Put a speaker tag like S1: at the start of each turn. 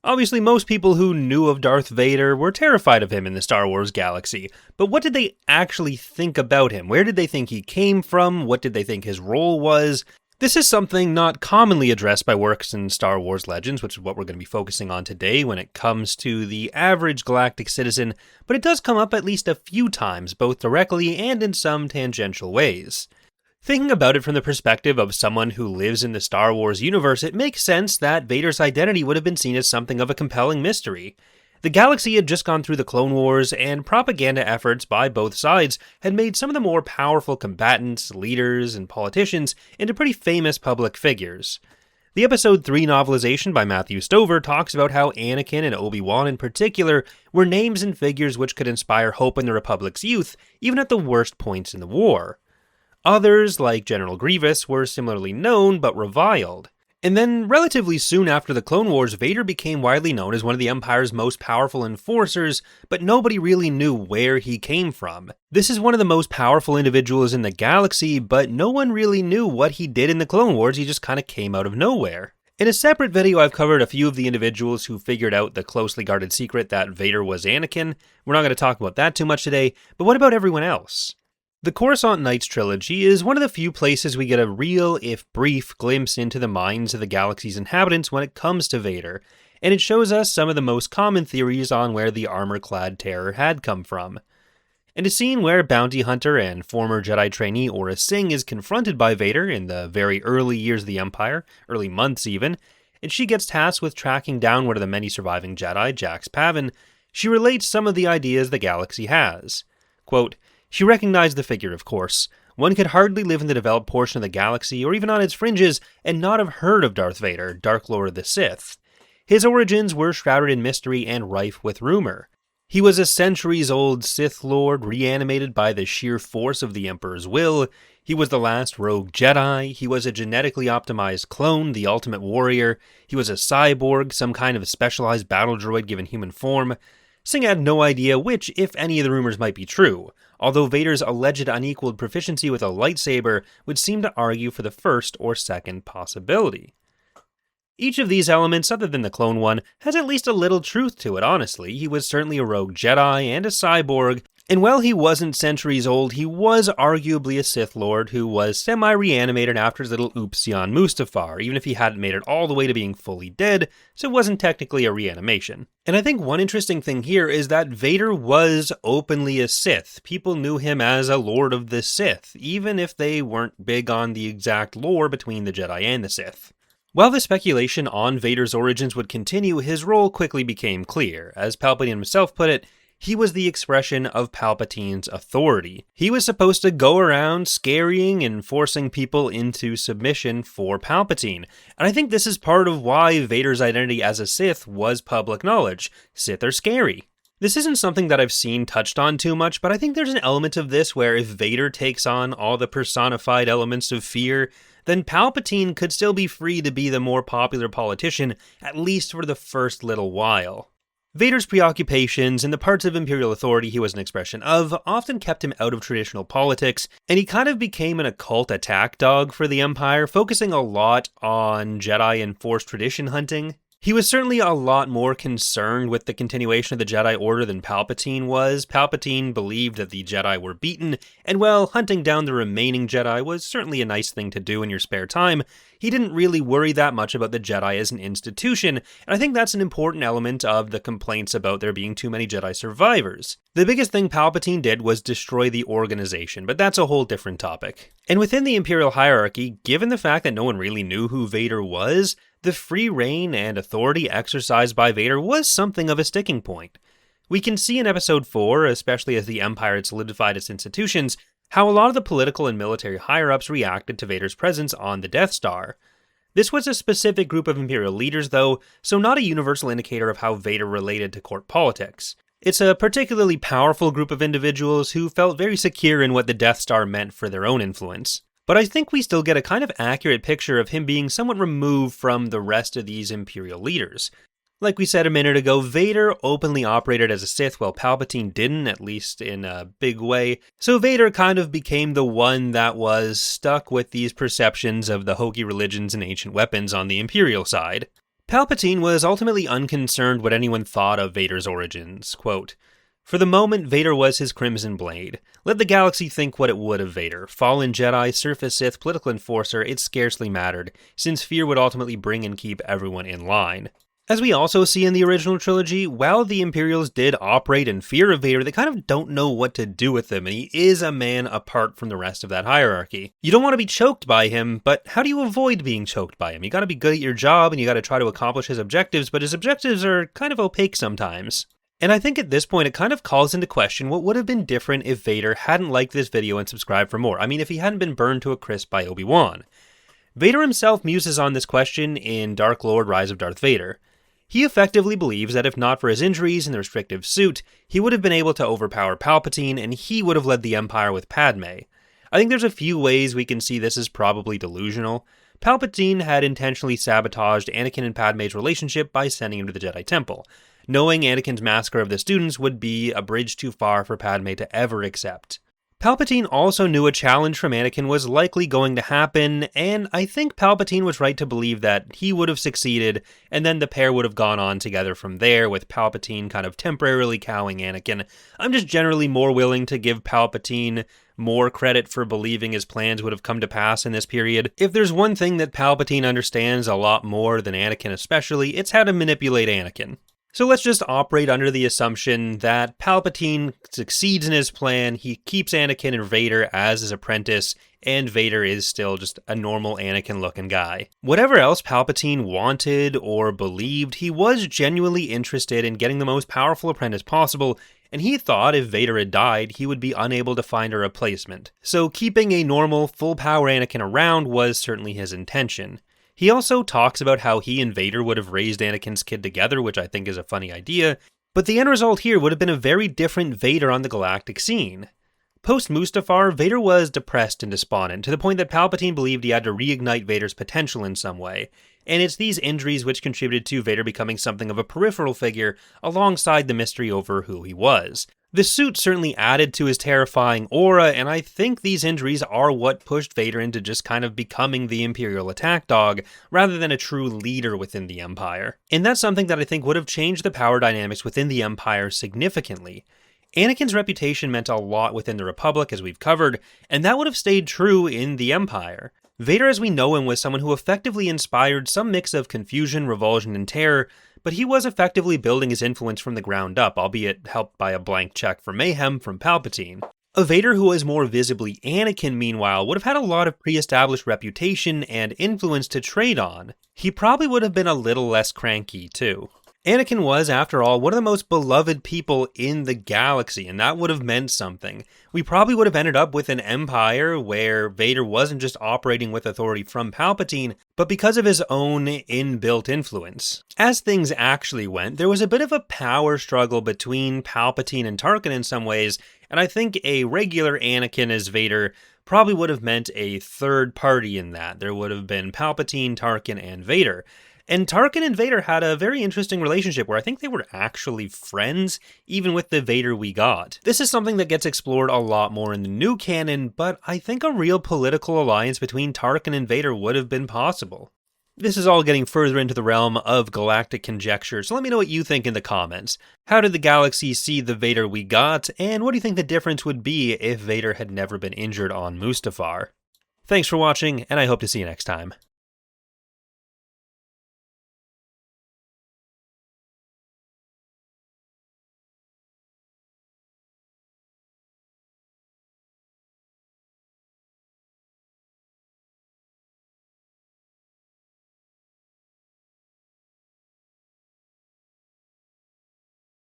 S1: Obviously, most people who knew of Darth Vader were terrified of him in the Star Wars galaxy, but what did they actually think about him? Where did they think he came from? What did they think his role was? This is something not commonly addressed by works in Star Wars Legends, which is what we're going to be focusing on today when it comes to the average galactic citizen, but it does come up at least a few times, both directly and in some tangential ways. Thinking about it from the perspective of someone who lives in the Star Wars universe, it makes sense that Vader's identity would have been seen as something of a compelling mystery. The galaxy had just gone through the Clone Wars, and propaganda efforts by both sides had made some of the more powerful combatants, leaders, and politicians into pretty famous public figures. The Episode 3 novelization by Matthew Stover talks about how Anakin and Obi-Wan in particular were names and figures which could inspire hope in the Republic's youth, even at the worst points in the war. Others, like General Grievous, were similarly known but reviled. And then, relatively soon after the Clone Wars, Vader became widely known as one of the Empire's most powerful enforcers, but nobody really knew where he came from. This is one of the most powerful individuals in the galaxy, but no one really knew what he did in the Clone Wars. He just kind of came out of nowhere. In a separate video, I've covered a few of the individuals who figured out the closely guarded secret that Vader was Anakin. We're not going to talk about that too much today, but what about everyone else? The Coruscant Nights trilogy is one of the few places we get a real, if brief, glimpse into the minds of the galaxy's inhabitants when it comes to Vader, and it shows us some of the most common theories on where the armor-clad terror had come from. In a scene where bounty hunter and former Jedi trainee Aurra Sing is confronted by Vader in the very early years of the Empire, early months even, and she gets tasked with tracking down one of the many surviving Jedi, Jax Pavin, she relates some of the ideas the galaxy has. Quote, "She recognized the figure, of course. One could hardly live in the developed portion of the galaxy, or even on its fringes, and not have heard of Darth Vader, Dark Lord of the Sith. His origins were shrouded in mystery and rife with rumor. He was a centuries-old Sith Lord, reanimated by the sheer force of the Emperor's will. He was the last rogue Jedi. He was a genetically optimized clone, the ultimate warrior. He was a cyborg, some kind of specialized battle droid given human form." Singh had no idea which, if any, of the rumors might be true, although Vader's alleged unequaled proficiency with a lightsaber would seem to argue for the first or second possibility. Each of these elements, other than the clone one, has at least a little truth to it, honestly. He was certainly a rogue Jedi and a cyborg, and while he wasn't centuries old, he was arguably a Sith Lord who was semi-reanimated after his little oopsie on Mustafar, even if he hadn't made it all the way to being fully dead, so it wasn't technically a reanimation. And I think one interesting thing here is that Vader was openly a Sith. People knew him as a Lord of the Sith, even if they weren't big on the exact lore between the Jedi and the Sith. While the speculation on Vader's origins would continue, his role quickly became clear. As Palpatine himself put it, he was the expression of Palpatine's authority. He was supposed to go around scaring and forcing people into submission for Palpatine. And I think this is part of why Vader's identity as a Sith was public knowledge. Sith are scary. This isn't something that I've seen touched on too much, but I think there's an element of this where if Vader takes on all the personified elements of fear, then Palpatine could still be free to be the more popular politician, at least for the first little while. Vader's preoccupations and the parts of Imperial authority he was an expression of often kept him out of traditional politics, and he kind of became an occult attack dog for the Empire, focusing a lot on Jedi and Force tradition hunting. He was certainly a lot more concerned with the continuation of the Jedi Order than Palpatine was. Palpatine believed that the Jedi were beaten, and while hunting down the remaining Jedi was certainly a nice thing to do in your spare time, he didn't really worry that much about the Jedi as an institution, and I think that's an important element of the complaints about there being too many Jedi survivors. The biggest thing Palpatine did was destroy the organization, but that's a whole different topic. And within the Imperial hierarchy, given the fact that no one really knew who Vader was, the free reign and authority exercised by Vader was something of a sticking point. We can see in Episode 4, especially as the Empire had solidified its institutions, how a lot of the political and military higher-ups reacted to Vader's presence on the Death Star. This was a specific group of Imperial leaders, though, so not a universal indicator of how Vader related to court politics. It's a particularly powerful group of individuals who felt very secure in what the Death Star meant for their own influence. But I think we still get a kind of accurate picture of him being somewhat removed from the rest of these Imperial leaders. Like we said a minute ago, Vader openly operated as a Sith while Palpatine didn't, at least in a big way. So Vader kind of became the one that was stuck with these perceptions of the hokey religions and ancient weapons on the Imperial side. Palpatine was ultimately unconcerned what anyone thought of Vader's origins. Quote, "For the moment, Vader was his crimson blade. Let the galaxy think what it would of Vader. Fallen Jedi, surface Sith, political enforcer, it scarcely mattered, since fear would ultimately bring and keep everyone in line." As we also see in the original trilogy, while the Imperials did operate in fear of Vader, they kind of don't know what to do with him, and he is a man apart from the rest of that hierarchy. You don't want to be choked by him, but how do you avoid being choked by him? You gotta be good at your job, and you gotta try to accomplish his objectives, but his objectives are kind of opaque sometimes. And I think at this point, it kind of calls into question what would have been different if Vader hadn't liked this video and subscribed for more. I mean, if he hadn't been burned to a crisp by Obi-Wan. Vader himself muses on this question in Dark Lord: Rise of Darth Vader. He effectively believes that if not for his injuries and the restrictive suit, he would have been able to overpower Palpatine and he would have led the Empire with Padme. I think there's a few ways we can see this as probably delusional. Palpatine had intentionally sabotaged Anakin and Padme's relationship by sending him to the Jedi Temple, knowing Anakin's massacre of the students would be a bridge too far for Padme to ever accept. Palpatine also knew a challenge from Anakin was likely going to happen, and I think Palpatine was right to believe that he would have succeeded, and then the pair would have gone on together from there, with Palpatine kind of temporarily cowing Anakin. I'm just generally more willing to give Palpatine more credit for believing his plans would have come to pass in this period. If there's one thing that Palpatine understands a lot more than Anakin especially, it's how to manipulate Anakin. So let's just operate under the assumption that Palpatine succeeds in his plan, he keeps Anakin and Vader as his apprentice, and Vader is still just a normal Anakin-looking guy. Whatever else Palpatine wanted or believed, he was genuinely interested in getting the most powerful apprentice possible, and he thought if Vader had died, he would be unable to find a replacement. So keeping a normal, full-power Anakin around was certainly his intention. He also talks about how he and Vader would have raised Anakin's kid together, which I think is a funny idea, but the end result here would have been a very different Vader on the galactic scene. Post-Mustafar, Vader was depressed and despondent, to the point that Palpatine believed he had to reignite Vader's potential in some way, and it's these injuries which contributed to Vader becoming something of a peripheral figure alongside the mystery over who he was. The suit certainly added to his terrifying aura, and I think these injuries are what pushed Vader into just kind of becoming the Imperial attack dog, rather than a true leader within the Empire. And that's something that I think would have changed the power dynamics within the Empire significantly. Anakin's reputation meant a lot within the Republic, as we've covered, and that would have stayed true in the Empire. Vader as we know him was someone who effectively inspired some mix of confusion, revulsion, and terror, but he was effectively building his influence from the ground up, albeit helped by a blank check for mayhem from Palpatine. A Vader who was more visibly Anakin, meanwhile, would have had a lot of pre-established reputation and influence to trade on. He probably would have been a little less cranky, too. Anakin was, after all, one of the most beloved people in the galaxy, and that would have meant something. We probably would have ended up with an empire where Vader wasn't just operating with authority from Palpatine, but because of his own inbuilt influence. As things actually went, there was a bit of a power struggle between Palpatine and Tarkin in some ways, and I think a regular Anakin as Vader probably would have meant a third party in that. There would have been Palpatine, Tarkin, and Vader. And Tarkin and Vader had a very interesting relationship where I think they were actually friends, even with the Vader we got. This is something that gets explored a lot more in the new canon, but I think a real political alliance between Tarkin and Vader would have been possible. This is all getting further into the realm of galactic conjecture, so let me know what you think in the comments. How did the galaxy see the Vader we got, and what do you think the difference would be if Vader had never been injured on Mustafar? Thanks for watching, and I hope to see you next time.